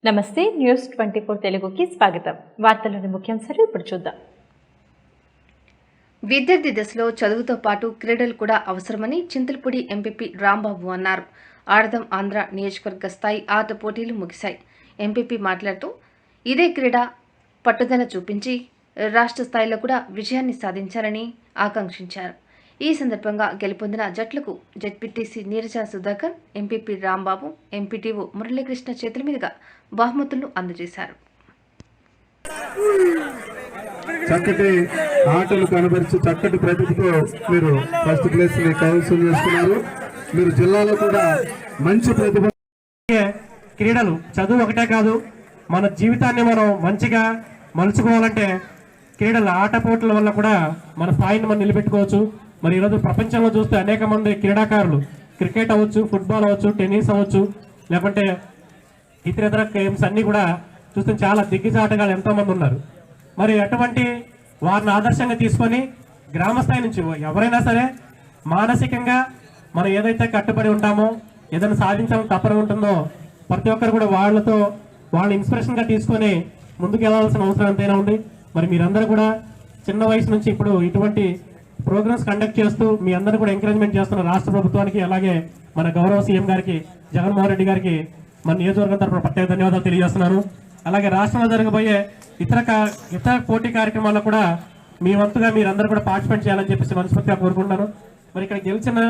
నమస్తే న్యూస్ 24 తెలుగుకి స్వాగతం. వార్తలోని ముఖ్యాంశాలు ఇప్పుడు చూద్దాం. విద్యార్థి దశలో చదువుతో పాటు క్రీడలు కూడా అవసరమని చింతలపూడి ఎంపీపీ రాంబాబు అన్నారు. ఆడదాం ఆంధ్ర నియోజకవర్గ స్థాయి ఆట పోటీలు ముగిశాయి. ఎంపీపీ మాట్లాడుతూ ఇదే క్రీడ పట్టుదల చూపించి రాష్ట్ర స్థాయిలో కూడా విజయాన్ని సాధించాలని ఆకాంక్షించారు. ఈ సందర్భంగా గెలుపొందిన జట్లకు ZPTC Neeraja Sudhakar, MPP Rambabu, MPTO Muralikrishna చేతుల మీదుగా బహుమతులను అందజేశారు. చక్కటి ఆటలు కనబరిచి చక్కటి ప్రతిభతో మీరు ఫస్ట్ ప్లేస్ ని కైవసం చేసుకున్నారు. మీరు జిల్లాలో కూడా మంచి ప్రతిభ. క్రీడలు చదువు ఒకటే కాదు, మన జీవితాన్ని మనం మంచిగా మలుచుకోవాలంటే క్రీడల ఆటపోట్ల వల్ల కూడా మన స్థాయిని మనం నిలబెట్టుకోవచ్చు. మరి ఈరోజు ప్రపంచంలో చూస్తే అనేక మంది క్రీడాకారులు క్రికెట్ అవ్వచ్చు, ఫుట్బాల్ అవ్వచ్చు, టెన్నిస్ అవ్వచ్చు, లేకుంటే ఇతర గేమ్స్ అన్నీ కూడా చూస్తే చాలా దిగ్గజ ఆటగాళ్ళు ఎంతోమంది ఉన్నారు. మరి అటువంటి వారిని ఆదర్శంగా తీసుకొని గ్రామ స్థాయి నుంచి ఎవరైనా సరే మానసికంగా మనం ఏదైతే కట్టుబడి ఉంటామో, ఏదైనా సాధించాలని తప్పన ఉంటుందో ప్రతి ఒక్కరు కూడా వాళ్ళ ఇన్స్పిరేషన్గా తీసుకొని ముందుకు వెళ్ళాల్సిన అవసరం ఎంతైనా ఉంది. మరి మీరందరూ కూడా చిన్న వయసు నుంచి ఇప్పుడు ఇటువంటి ప్రోగ్రామ్స్ కండక్ట్ చేస్తూ మీ అందరూ కూడా ఎంకరేజ్మెంట్ చేస్తున్న రాష్ట్ర ప్రభుత్వానికి, అలాగే మన గౌరవ సీఎం గారికి, జగన్మోహన్ రెడ్డి గారికి మన నియోజకవర్గం తరఫున ప్రత్యేక ధన్యవాదాలు తెలియజేస్తున్నాను. అలాగే రాష్ట్రంలో జరగబోయే ఇతర పోటీ కార్యక్రమాల్లో కూడా మీ వంతుగా మీరందరూ కూడా పార్టిసిపేట్ చేయాలని చెప్పేసి మనస్ఫూర్తిగా కోరుకుంటున్నాను. మరి ఇక్కడ గెలిచిన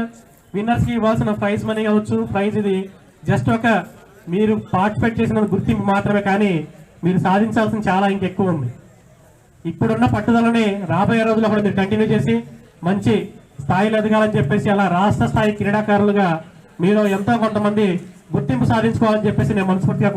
విన్నర్స్కి ఇవ్వాల్సిన ప్రైజ్ మనీ కావచ్చు, ప్రైజ్ ఇది జస్ట్ ఒక మీరు పార్టిసిపేట్ చేసిన గుర్తింపు మాత్రమే, కానీ మీరు సాధించాల్సిన చాలా ఇంకెక్కువ ఉంది. ఇప్పుడున్న పట్టుదలని రాబోయే రోజుల్లో కూడా మీరు కంటిన్యూ చేసి మంచి స్థాయిలో ఎదగాలని చెప్పేసి, అలా రాష్ట్ర స్థాయి క్రీడాకారులుగా మీరు ఎంతో కొంతమంది గుర్తింపు సాధించుకోవాలని చెప్పేసి నేను మనస్ఫూర్తిగా